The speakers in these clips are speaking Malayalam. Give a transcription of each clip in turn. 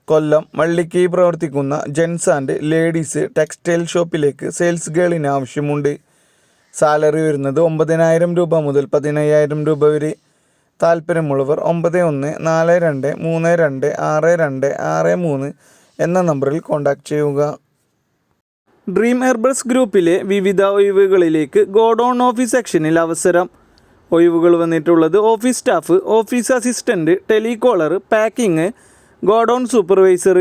കൊല്ലം വള്ളിക്കീ പ്രവർത്തിക്കുന്ന ജെൻസ് ആൻഡ് ലേഡീസ് ടെക്സ്റ്റൈൽ ഷോപ്പിലേക്ക് സെയിൽസ് ഗേളിന് ആവശ്യമുണ്ട്. സാലറി വരുന്നത് 9,000 രൂപ മുതൽ 15,000 രൂപ വരെ. താല്പര്യമുള്ളവർ 9142326263 എന്ന നമ്പറിൽ കോൺടാക്റ്റ് ചെയ്യുക. ഡ്രീം ഹെർബൽസ് ഗ്രൂപ്പിലെ വിവിധ ഒഴിവുകളിലേക്ക് ഗോഡൗൺ ഓഫീസ് സെക്ഷനിൽ അവസരം. ഒഴിവുകൾ വന്നിട്ടുള്ളത് office staff, office assistant, telecaller, packing, godown supervisor.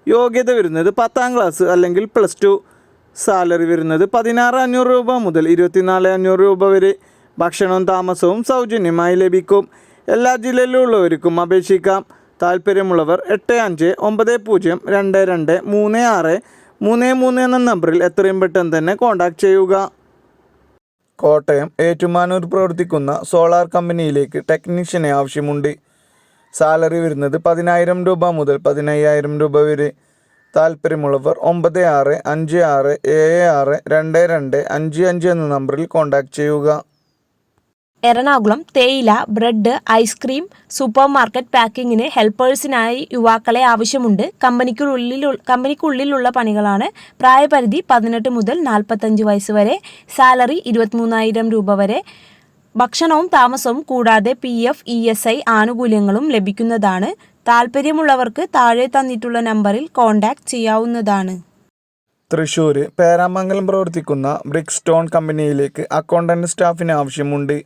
യോഗ്യത വരുന്നത് 10ാം ക്ലാസ് അല്ലെങ്കിൽ +2. സാലറി വരുന്നത് 16,500 രൂപ മുതൽ 24,500 രൂപ വരെ. ഭക്ഷണവും താമസവും സൗജന്യമായി ലഭിക്കും. എല്ലാ ജില്ലയിലുള്ളവർക്കും അപേക്ഷിക്കാം. താല്പര്യമുള്ളവർ 8590223633 എന്ന നമ്പറിൽ എത്രയും പെട്ടെന്ന് തന്നെ കോൺടാക്റ്റ് ചെയ്യുക. കോട്ടയം ഏറ്റുമാനൂർ പ്രവർത്തിക്കുന്ന സോളാർ കമ്പനിയിലേക്ക് ടെക്നീഷ്യനെ ആവശ്യമുണ്ട്. സാലറി വരുന്നത് 10,000 രൂപ മുതൽ 15,000 രൂപ വരെ. താല്പര്യമുള്ളവർ 9656762255 എന്ന നമ്പറിൽ കോൺടാക്റ്റ് ചെയ്യുക. എറണാകുളം തേയില, ബ്രെഡ്, ഐസ്ക്രീം, സൂപ്പർ മാർക്കറ്റ് പാക്കിങ്ങിന് ഹെൽപ്പേഴ്സിനായി യുവാക്കളെ ആവശ്യമുണ്ട്. കമ്പനിക്കുള്ളിലുള്ള പണികളാണ്. പ്രായപരിധി 18 മുതൽ 45 വയസ്സ് വരെ. സാലറി 23,000 രൂപ വരെ. ഭക്ഷണവും താമസവും കൂടാതെ PF, ESI ആനുകൂല്യങ്ങളും ലഭിക്കുന്നതാണ്. താല്പര്യമുള്ളവർക്ക് താഴെ തന്നിട്ടുള്ള നമ്പറിൽ കോൺടാക്റ്റ് ചെയ്യാവുന്നതാണ്. തൃശ്ശൂർ പേരാമംഗലം പ്രവർത്തിക്കുന്ന ബ്രിക്ക് സ്റ്റോൺ കമ്പനിയിലേക്ക് അക്കൗണ്ടൻറ്റ് സ്റ്റാഫിന് ആവശ്യമുണ്ട്.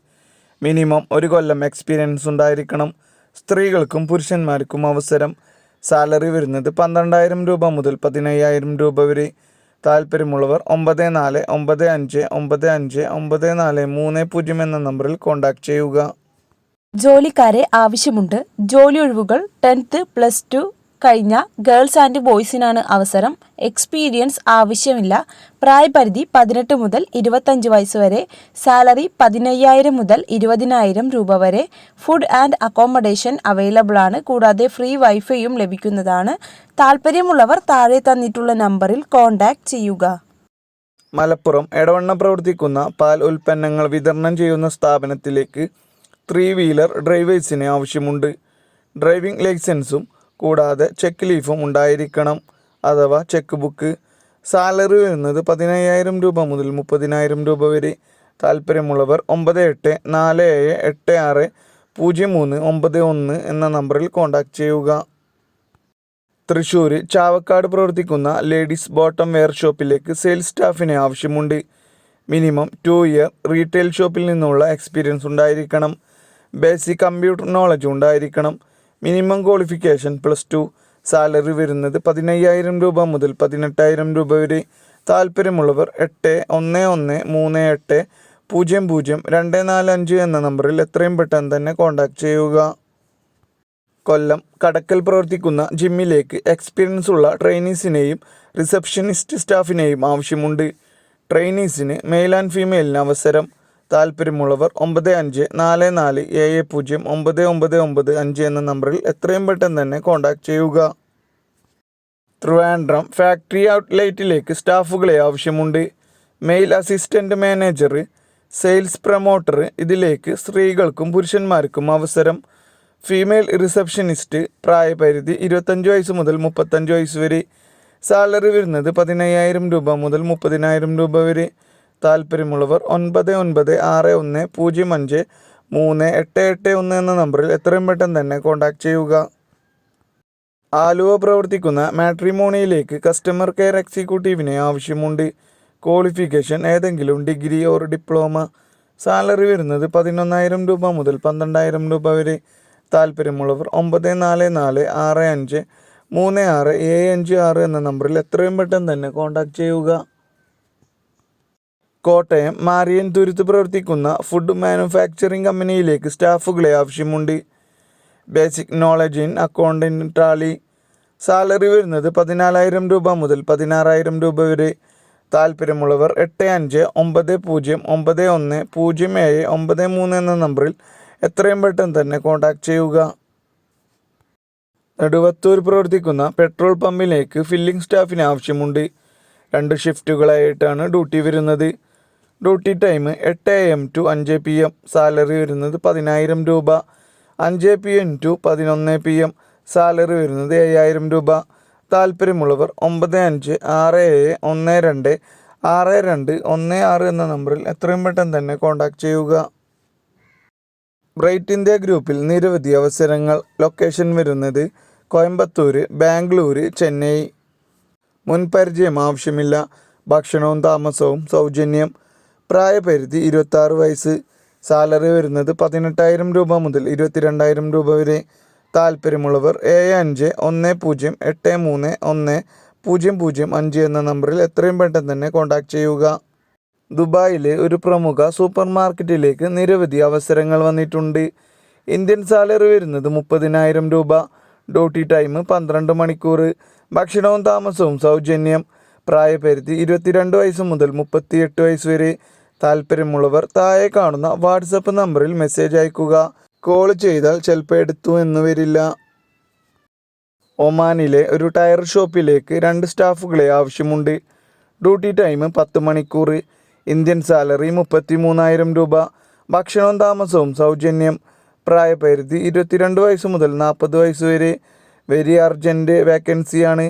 മിനിമം 1 കൊല്ലം എക്സ്പീരിയൻസ് ഉണ്ടായിരിക്കണം. സ്ത്രീകൾക്കും പുരുഷന്മാർക്കും അവസരം. സാലറി വരുന്നത് 12,000 രൂപ മുതൽ 15,000 രൂപ വരെ. താല്പര്യമുള്ളവർ 9495959430 എന്ന നമ്പറിൽ കോൺടാക്റ്റ് ചെയ്യുക. ജോലിക്കാരെ ആവശ്യമുണ്ട്. ജോലി ഒഴിവുകൾ 10th +2 കഴിഞ്ഞ ഗേൾസ് ആൻഡ് ബോയ്സിനാണ് അവസരം. എക്സ്പീരിയൻസ് ആവശ്യമില്ല. പ്രായപരിധി 18 മുതൽ 25 വയസ്സ് വരെ. സാലറി 15,000 മുതൽ 20,000 രൂപ വരെ. ഫുഡ് ആൻഡ് അക്കോമഡേഷൻ അവൈലബിൾ ആണ്. കൂടാതെ ഫ്രീ വൈഫൈയും ലഭിക്കുന്നതാണ്. താല്പര്യമുള്ളവർ താഴെ തന്നിട്ടുള്ള നമ്പറിൽ കോൺടാക്റ്റ് ചെയ്യുക. മലപ്പുറം എടവണ്ണ പ്രവർത്തിക്കുന്ന പാൽ ഉൽപ്പന്നങ്ങൾ വിതരണം ചെയ്യുന്ന സ്ഥാപനത്തിലേക്ക് 3 വീലർ ഡ്രൈവേഴ്സിന് ആവശ്യമുണ്ട്. ഡ്രൈവിംഗ് ലൈസൻസും കൂടാതെ ചെക്ക് ലീഫും ഉണ്ടായിരിക്കണം, അഥവാ ചെക്ക് ബുക്ക്. സാലറി വരുന്നത് 15,000 രൂപ മുതൽ 30,000 രൂപ വരെ. താല്പര്യമുള്ളവർ 9847860391 എന്ന നമ്പറിൽ കോൺടാക്റ്റ് ചെയ്യുക. തൃശ്ശൂർ ചാവക്കാട് പ്രവർത്തിക്കുന്ന ലേഡീസ് ബോട്ടം വെയർ ഷോപ്പിലേക്ക് സെയിൽസ് സ്റ്റാഫിന് ആവശ്യമുണ്ട്. മിനിമം 2 ഇയർ റീറ്റെയിൽ ഷോപ്പിൽ നിന്നുള്ള എക്സ്പീരിയൻസ് ഉണ്ടായിരിക്കണം. ബേസിക് കമ്പ്യൂട്ടർ നോളജ് ഉണ്ടായിരിക്കണം. Minimum qualification +2. സാലറി വരുന്നത് 15,000 രൂപ മുതൽ 18,000 രൂപ വരെ. താല്പര്യമുള്ളവർ 8138000245 എന്ന നമ്പറിൽ എത്രയും പെട്ടെന്ന് തന്നെ കോൺടാക്റ്റ് ചെയ്യുക. കൊല്ലം കടക്കൽ പ്രവർത്തിക്കുന്ന ജിമ്മിലേക്ക് എക്സ്പീരിയൻസ് ഉള്ള ട്രെയിനീസിനെയും റിസപ്ഷനിസ്റ്റ് സ്റ്റാഫിനെയും ആവശ്യമുണ്ട്. ട്രെയിനീസിന് മെയിൽ ആൻഡ് ഫീമെയിലിന് അവസരം. താല്പര്യമുള്ളവർ 9544709995 എന്ന നമ്പറിൽ എത്രയും പെട്ടെന്ന് തന്നെ കോൺടാക്റ്റ് ചെയ്യുക. ട്രിവാൻഡ്രം ഫാക്ടറി ഔട്ട്ലെറ്റിലേക്ക് സ്റ്റാഫുകളെ ആവശ്യമുണ്ട്. Male assistant manager, sales promoter. ഇതിലേക്ക് സ്ത്രീകൾക്കും പുരുഷന്മാർക്കും അവസരം. Female receptionist. പ്രായപരിധി 25 വയസ്സ് മുതൽ 35 വയസ്സ് വരെ. സാലറി വരുന്നത് 15,000 രൂപ മുതൽ 30,000 രൂപ വരെ. താല്പര്യമുള്ളവർ 9961053881 എന്ന നമ്പറിൽ എത്രയും പെട്ടെന്ന് തന്നെ കോൺടാക്റ്റ് ചെയ്യുക. ആലുവ പ്രവർത്തിക്കുന്ന മാട്രിമോണിയിലേക്ക് കസ്റ്റമർ കെയർ എക്സിക്യൂട്ടീവിനെ ആവശ്യമുണ്ട്. ക്വാളിഫിക്കേഷൻ ഏതെങ്കിലും ഡിഗ്രി ഓർ ഡിപ്ലോമ. സാലറി വരുന്നത് 11,000 രൂപ മുതൽ 12,000 രൂപ വരെ. താല്പര്യമുള്ളവർ 94453675 എന്ന നമ്പറിൽ എത്രയും പെട്ടെന്ന് തന്നെ കോൺടാക്റ്റ് ചെയ്യുക. കോട്ടയം മാരിയൻ തുരുത്ത് പ്രവർത്തിക്കുന്ന ഫുഡ് മാനുഫാക്ചറിംഗ് കമ്പനിയിലേക്ക് സ്റ്റാഫുകളെ ആവശ്യമുണ്ട്. Basic knowledge in accounting, Tally. Salary വരുന്നത് 14,000 രൂപ മുതൽ 16,000 രൂപ വരെ. താല്പര്യമുള്ളവർ 8590910793 എന്ന നമ്പറിൽ എത്രയും പെട്ടെന്ന് തന്നെ കോൺടാക്റ്റ് ചെയ്യുക. നെടുവത്തൂർ പ്രവർത്തിക്കുന്ന പെട്രോൾ പമ്പിലേക്ക് ഫില്ലിംഗ് സ്റ്റാഫിന് ആവശ്യമുണ്ട്. 2 ഷിഫ്റ്റുകളായിട്ടാണ് ഡ്യൂട്ടി വരുന്നത്. Duty time 8 AM to 5 PM. Salary വരുന്നത് 10,000 രൂപ. 5 PM to 11 PM. സാലറി വരുന്നത് 7000 രൂപ. താല്പര്യമുള്ളവർ 9567126216 എന്ന നമ്പറിൽ എത്രയും പെട്ടെന്ന് തന്നെ കോൺടാക്റ്റ് ചെയ്യുക. ബ്രൈറ്റ് ഇന്ത്യ ഗ്രൂപ്പിൽ നിരവധി അവസരങ്ങൾ. ലൊക്കേഷൻ വരുന്നത് കോയമ്പത്തൂർ, ബാംഗ്ലൂർ, ചെന്നൈ. മുൻപരിചയം ആവശ്യമില്ല. ഭക്ഷണവും താമസവും സൗജന്യം. പ്രായപരിധി 26 വയസ്സ്. സാലറി വരുന്നത് 18,000 രൂപ മുതൽ 22,000 രൂപ വരെ. താല്പര്യമുള്ളവർ 7510831005 എന്ന നമ്പറിൽ എത്രയും പെട്ടെന്ന് തന്നെ കോൺടാക്റ്റ് ചെയ്യുക. ദുബായിലെ ഒരു പ്രമുഖ സൂപ്പർ മാർക്കറ്റിലേക്ക് നിരവധി അവസരങ്ങൾ വന്നിട്ടുണ്ട്. ഇന്ത്യൻ സാലറി വരുന്നത് 30,000 രൂപ. ഡ്യൂട്ടി ടൈം 12 മണിക്കൂർ. ഭക്ഷണവും താമസവും സൗജന്യം. പ്രായപരിധി 22 വയസ്സ് മുതൽ 38 വയസ്സ് വരെ. താല്പര്യമുള്ളവർ താഴെ കാണുന്ന വാട്സപ്പ് നമ്പറിൽ മെസ്സേജ് അയക്കുക. കോൾ ചെയ്താൽ ചിലപ്പോൾ എടുത്തു എന്ന് വരില്ല. ഒമാനിലെ ഒരു ടയർ ഷോപ്പിലേക്ക് 2 സ്റ്റാഫുകളെ ആവശ്യമുണ്ട്. ഡ്യൂട്ടി ടൈം 10 മണിക്കൂർ. ഇന്ത്യൻ സാലറി 33,000 രൂപ. ഭക്ഷണവും താമസവും സൗജന്യം. പ്രായപരിധി 22 വയസ്സ് മുതൽ 40 വയസ്സ് വരെ. വെരി അർജൻറ്റ് വേക്കൻസിയാണ്.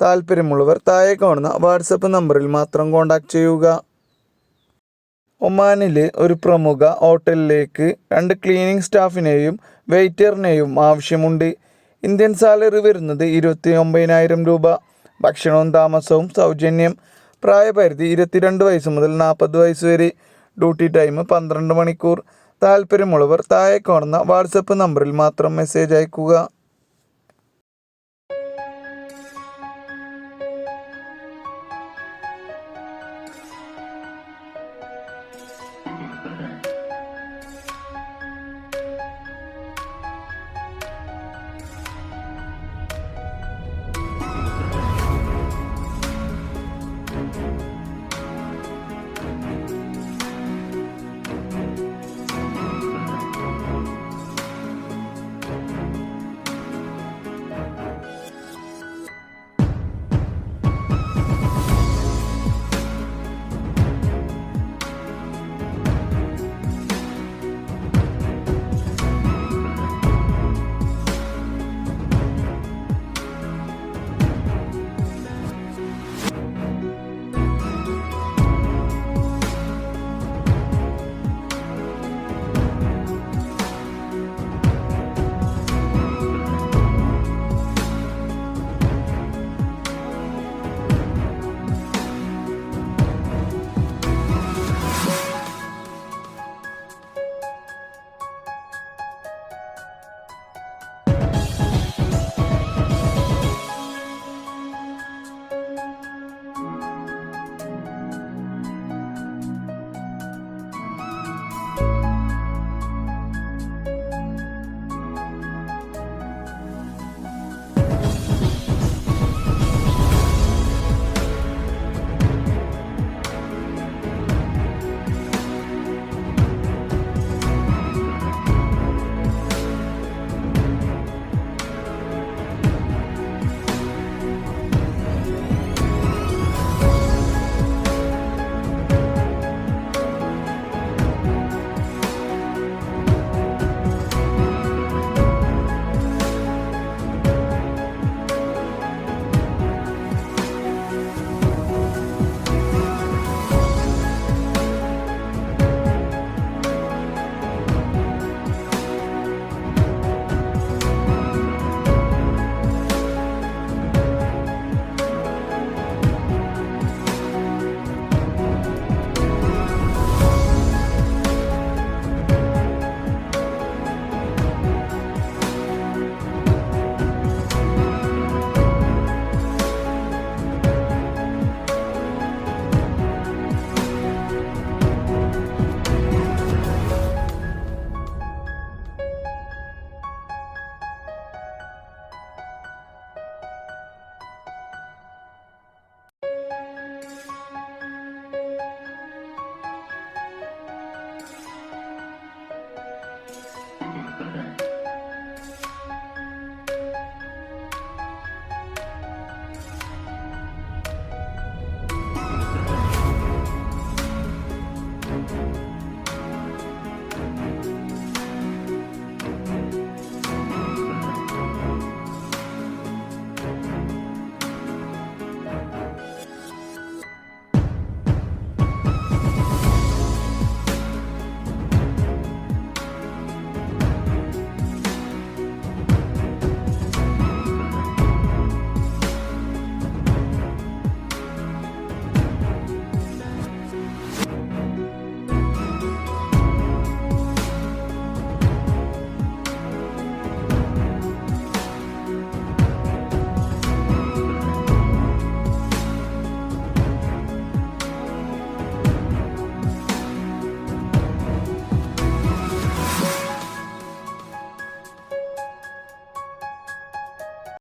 താല്പര്യമുള്ളവർ താഴെ കാണുന്ന വാട്സപ്പ് നമ്പറിൽ മാത്രം കോൺടാക്റ്റ് ചെയ്യുക. ഒമാനിലെ ഒരു പ്രമുഖ ഹോട്ടലിലേക്ക് 2 ക്ലീനിങ് സ്റ്റാഫിനെയും വെയിറ്ററിനെയും ആവശ്യമുണ്ട്. ഇന്ത്യൻ സാലറി വരുന്നത് 29,000 രൂപ. ഭക്ഷണവും താമസവും സൗജന്യം. പ്രായപരിധി 22 വയസ്സ് മുതൽ 40 വയസ്സ് വരെ. ഡ്യൂട്ടി ടൈം 12 മണിക്കൂർ. താല്പര്യമുള്ളവർ താഴെ കാണുന്ന വാട്സപ്പ് നമ്പറിൽ മാത്രം മെസ്സേജ് അയക്കുക.